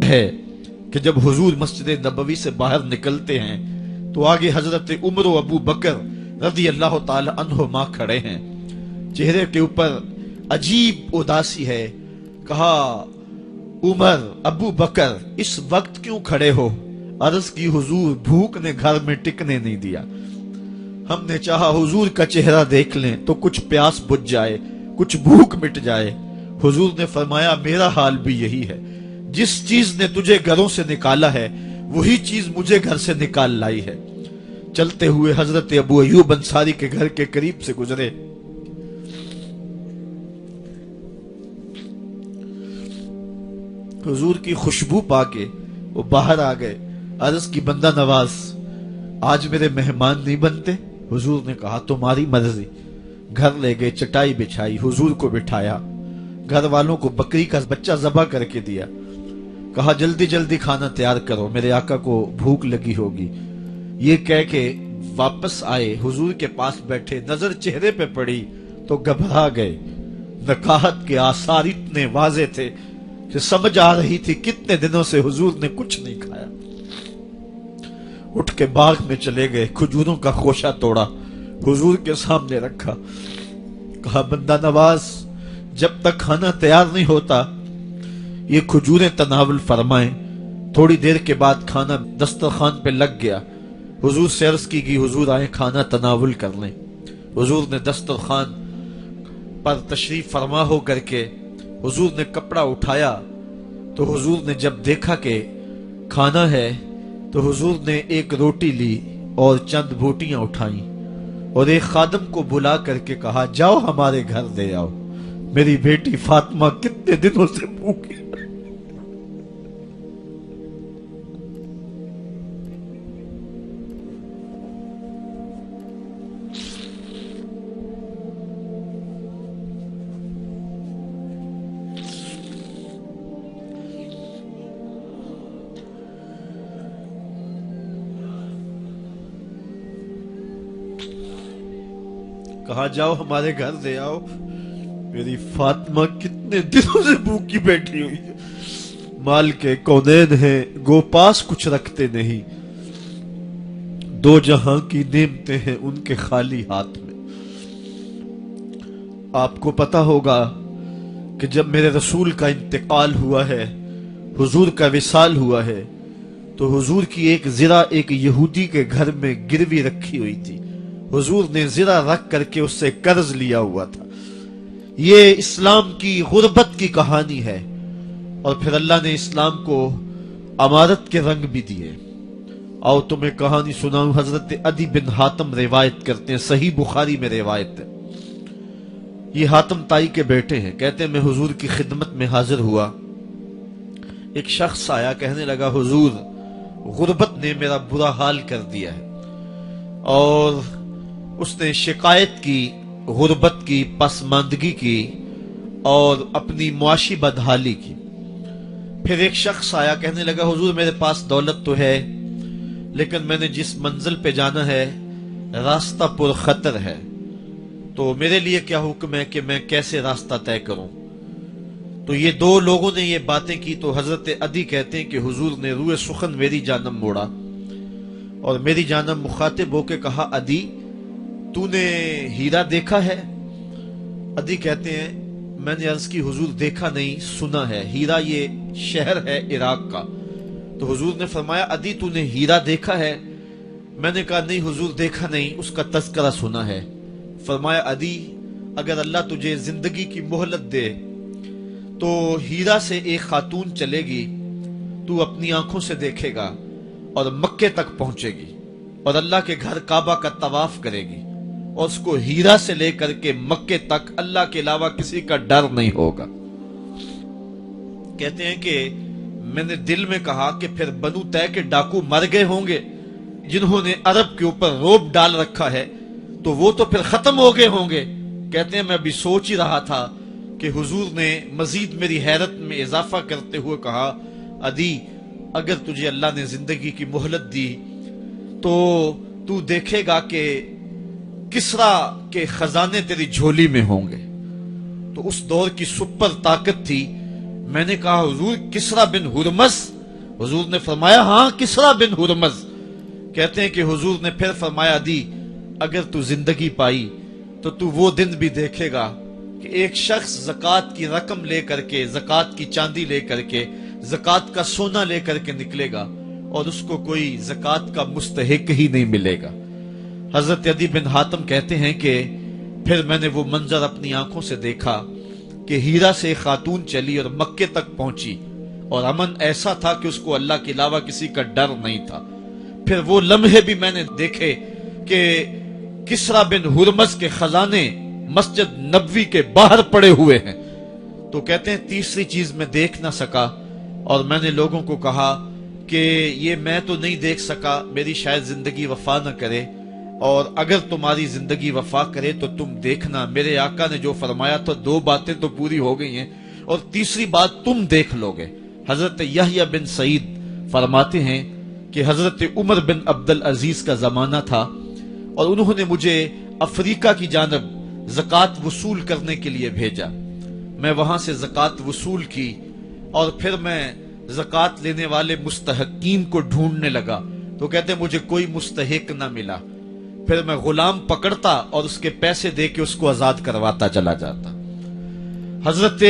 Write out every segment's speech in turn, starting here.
ہے کہ جب حضور مسجد نبوی سے باہر نکلتے ہیں تو آگے حضرت عمر و ابو بکر رضی اللہ تعالی عنہما کھڑے ہیں، چہرے کے اوپر عجیب اداسی ہے۔ کہا عمر ابو بکر اس وقت کیوں کھڑے ہو؟ عرض کی حضور بھوک نے گھر میں ٹکنے نہیں دیا، ہم نے چاہا حضور کا چہرہ دیکھ لیں تو کچھ پیاس بجھ جائے، کچھ بھوک مٹ جائے۔ حضور نے فرمایا میرا حال بھی یہی ہے، جس چیز نے تجھے گھروں سے نکالا ہے وہی چیز مجھے گھر سے نکال لائی ہے۔ چلتے ہوئے حضرت ابو ایوب انصاری کے گھر کے قریب سے گزرے، حضور کی خوشبو پا کے وہ باہر آ گئے۔ عرض کی بندہ نواز آج میرے مہمان نہیں بنتے؟ حضور نے کہا تمہاری مرضی۔ گھر لے گئے، چٹائی بچھائی، حضور کو بٹھایا، گھر والوں کو بکری کا بچہ ذبح کر کے دیا، کہا جلدی جلدی کھانا تیار کرو، میرے آقا کو بھوک لگی ہوگی۔ یہ کہہ کے واپس آئے، حضور کے پاس بیٹھے، نظر چہرے پہ پڑی تو گھبرا گئے۔ نکاحت کے آثار اتنے واضح تھے کہ سمجھ آ رہی تھی کتنے دنوں سے حضور نے کچھ نہیں کھایا۔ اٹھ کے باغ میں چلے گئے، کھجوروں کا خوشہ توڑا، حضور کے سامنے رکھا، کہا بندہ نواز جب تک کھانا تیار نہیں ہوتا یہ کھجوریں تناول فرمائیں۔ تھوڑی دیر کے بعد کھانا دسترخوان پہ لگ گیا، حضور سے عرض کی گئی حضور آئے کھانا تناول کر لیں۔ حضور نے دسترخوان پر تشریف فرما ہو کر کے حضور نے کپڑا اٹھایا تو حضور نے جب دیکھا کہ کھانا ہے تو حضور نے ایک روٹی لی اور چند بوٹیاں اٹھائیں اور ایک خادم کو بلا کر کے کہا جاؤ ہمارے گھر دے آؤ، میری بیٹی فاطمہ کتنے دنوں سے بھوکی۔ کہا جاؤ ہمارے گھر دے آؤ، میری فاطمہ کتنے دنوں سے بھوکی بیٹھی ہوئی ہے۔ مال کے کونین ہیں گو پاس کچھ رکھتے نہیں، دو جہاں کی نعمتیں ہیں ان کے خالی ہاتھ میں۔ آپ کو پتا ہوگا کہ جب میرے رسول کا انتقال ہوا ہے، حضور کا وصال ہوا ہے، تو حضور کی ایک زرہ ایک یہودی کے گھر میں گروی رکھی ہوئی تھی، حضور نے زرہ رکھ کر کے اس سے قرض لیا ہوا تھا۔ یہ اسلام کی غربت کی کہانی ہے، اور پھر اللہ نے اسلام کو امارت کے رنگ بھی دیے۔ آؤ تمہیں کہانی سناؤں، حضرت عدی بن حاتم روایت کرتے ہیں، صحیح بخاری میں روایت ہے۔ یہ حاتم تائی کے بیٹے ہیں، کہتے ہیں میں حضور کی خدمت میں حاضر ہوا، ایک شخص آیا کہنے لگا حضور غربت نے میرا برا حال کر دیا ہے، اور اس نے شکایت کی غربت کی، پسماندگی کی اور اپنی معاشی بدحالی کی۔ پھر ایک شخص آیا کہنے لگا حضور میرے پاس دولت تو ہے لیکن میں نے جس منزل پہ جانا ہے راستہ پر خطر ہے، تو میرے لیے کیا حکم ہے کہ میں کیسے راستہ طے کروں؟ تو یہ دو لوگوں نے یہ باتیں کی تو حضرت عدی کہتے ہیں کہ حضور نے روئے سخن میری جانب موڑا اور میری جانب مخاطب ہو کے کہا عدی تو نے ہیرا دیکھا ہے؟ عدی کہتے ہیں میں نے عرض کی حضور دیکھا نہیں، سنا ہے، ہیرا یہ شہر ہے عراق کا۔ تو حضور نے فرمایا عدی تو نے ہیرا دیکھا ہے؟ میں نے کہا نہیں حضور دیکھا نہیں، اس کا تذکرہ سنا ہے۔ فرمایا عدی اگر اللہ تجھے زندگی کی مہلت دے تو ہیرا سے ایک خاتون چلے گی، تو اپنی آنکھوں سے دیکھے گا اور مکے تک پہنچے گی اور اللہ کے گھر کعبہ کا طواف کرے گی، اور اس کو ہیرا سے لے کر کے مکے تک اللہ کے علاوہ کسی کا ڈر نہیں ہوگا۔ کہتے ہیں کہ میں نے دل میں کہا کہ پھر بنو طے کے ڈاکو مر گئے ہوں گے جنہوں نے عرب کے اوپر روب ڈال رکھا ہے، تو وہ تو پھر ختم ہو گئے ہوں گے۔ کہتے ہیں میں ابھی سوچ ہی رہا تھا کہ حضور نے مزید میری حیرت میں اضافہ کرتے ہوئے کہا عدی اگر تجھے اللہ نے زندگی کی مہلت دی تو تو دیکھے گا کہ کسرا کے خزانے تیری جھولی میں ہوں گے۔ تو اس دور کی سپر طاقت تھی۔ میں نے کہا حضور کسرا بن ہرمز حضور نے فرمایا ہاں کسرا بن ہرمز. کہتے ہیں کہ حضور نے پھر فرمایا دی اگر تو زندگی پائی تو تو وہ دن بھی دیکھے گا کہ ایک شخص زکوٰۃ کی رقم لے کر کے، زکوٰۃ کی چاندی لے کر کے، زکوٰۃ کا سونا لے کر کے نکلے گا اور اس کو کوئی زکوٰۃ کا مستحق ہی نہیں ملے گا. حضرت عدی بن حاتم کہتے ہیں کہ پھر میں نے وہ منظر اپنی آنکھوں سے دیکھا کہ ہیرا سے ایک خاتون چلی اور مکے تک پہنچی اور امن ایسا تھا کہ اس کو اللہ کے علاوہ کسی کا ڈر نہیں تھا. پھر وہ لمحے بھی میں نے دیکھے کہ کسرا بن ہرمز کے خزانے مسجد نبوی کے باہر پڑے ہوئے ہیں. تو کہتے ہیں تیسری چیز میں دیکھ نہ سکا اور میں نے لوگوں کو کہا کہ یہ میں تو نہیں دیکھ سکا، میری شاید زندگی وفا نہ کرے، اور اگر تمہاری زندگی وفا کرے تو تم دیکھنا میرے آقا نے جو فرمایا تو 2 باتیں تو پوری ہو گئی ہیں اور تیسری بات تم دیکھ لو گے. حضرت یحییٰ بن سعید فرماتے ہیں کہ حضرت عمر بن عبدالعزیز کا زمانہ تھا اور انہوں نے مجھے افریقہ کی جانب زکوٰۃ وصول کرنے کے لیے بھیجا. میں وہاں سے زکوٰۃ وصول کی اور پھر میں زکوٰۃ لینے والے مستحقین کو ڈھونڈنے لگا. تو کہتے ہیں مجھے کوئی مستحق نہ ملا. پھر میں غلام پکڑتا اور اس کے پیسے دے کے اس کو آزاد کرواتا چلا جاتا. حضرت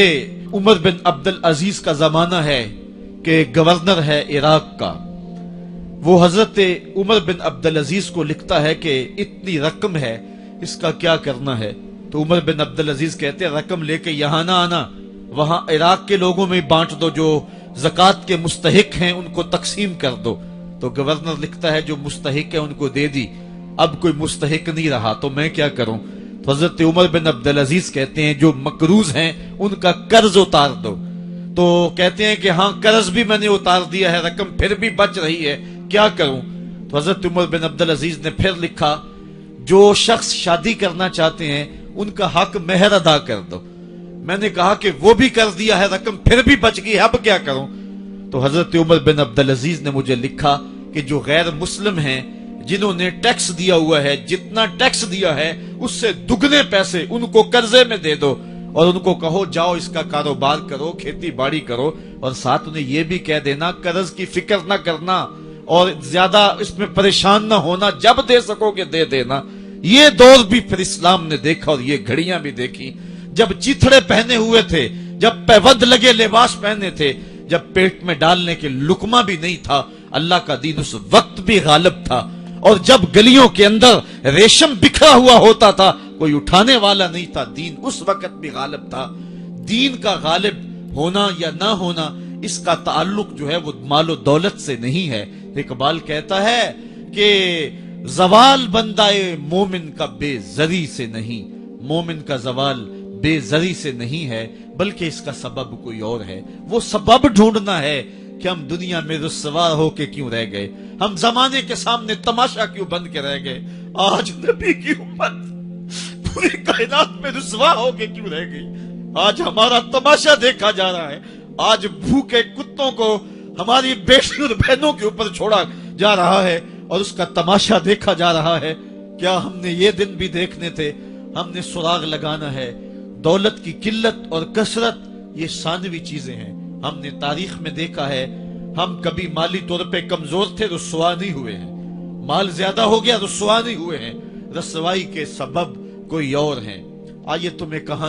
عمر بن عبدالعزیز کا زمانہ ہے کہ گورنر ہے عراق کا. وہ حضرت عمر بن عبدالعزیز کو لکھتا ہے کہ اتنی رقم ہے، اس کا کیا کرنا ہے؟ تو عمر بن عبدالعزیز کہتے ہیں رقم لے کے یہاں نہ آنا، وہاں عراق کے لوگوں میں بانٹ دو، جو زکوٰۃ کے مستحق ہیں ان کو تقسیم کر دو. تو گورنر لکھتا ہے جو مستحق ہے ان کو دے دی، اب کوئی مستحق نہیں رہا تو میں کیا کروں؟ تو حضرت عمر بن عبدالعزیز کہتے ہیں جو مقروض ہیں ان کا قرض اتار دو. تو کہتے ہیں کہ ہاں قرض بھی میں نے اتار دیا ہے، رقم پھر بھی بچ رہی ہے، کیا کروں؟ تو حضرت عمر بن عبدالعزیز نے پھر لکھا جو شخص شادی کرنا چاہتے ہیں ان کا حق مہر ادا کر دو. میں نے کہا کہ وہ بھی کر دیا ہے، رقم پھر بھی بچ گئی ہے، اب کیا کروں؟ تو حضرت عمر بن عبدالعزیز نے مجھے لکھا کہ جو غیر مسلم ہیں جنہوں نے ٹیکس دیا ہوا ہے، جتنا ٹیکس دیا ہے اس سے دگنے پیسے ان کو قرضے میں دے دو اور ان کو کہو جاؤ اس کا کاروبار کرو، کھیتی باڑی کرو، اور ساتھ انہیں یہ بھی کہہ دینا قرض کی فکر نہ کرنا اور زیادہ اس میں پریشان نہ ہونا، جب دے سکو گے دے دینا. یہ دور بھی پھر اسلام نے دیکھا اور یہ گھڑیاں بھی دیکھی جب چیتھڑے پہنے ہوئے تھے، جب پیوند لگے لباس پہنے تھے، جب پیٹ میں ڈالنے کے لقمہ بھی نہیں تھا. اللہ کا دین اس وقت بھی غالب تھا، اور جب گلیوں کے اندر ریشم بکھرا ہوا ہوتا تھا کوئی اٹھانے والا نہیں تھا، دین اس وقت بھی غالب تھا. دین کا غالب ہونا یا نہ ہونا اس کا تعلق جو ہے وہ مال و دولت سے نہیں ہے. اقبال کہتا ہے کہ زوال بندہ مومن کا بے زری سے نہیں، مومن کا زوال بے زری سے نہیں ہے بلکہ اس کا سبب کوئی اور ہے. وہ سبب ڈھونڈنا ہے کہ ہم دنیا میں رسوا ہو کے کیوں رہ گئے، ہم زمانے کے سامنے تماشا کیوں بن کے رہ گئے. آج نبی کی امت پوری کائنات میں رسوا ہو کے کیوں رہ گئی. آج ہمارا تماشا دیکھا جا رہا ہے، آج بھوکے کتوں کو ہماری بیٹی اور بہنوں کے اوپر چھوڑا جا رہا ہے اور اس کا تماشا دیکھا جا رہا ہے. کیا ہم نے یہ دن بھی دیکھنے تھے؟ ہم نے سراغ لگانا ہے. دولت کی قلت اور کثرت یہ ثانوی چیزیں ہیں. ہم نے تاریخ میں دیکھا ہے ہم کبھی مالی طور پہ کمزور تھے، رسوا نہیں ہوئے ہیں. مال زیادہ ہو گیا، رسوا نہیں ہوئے ہیں. رسوائی کے سبب کوئی اور ہیں. آئیے تمہیں کہاں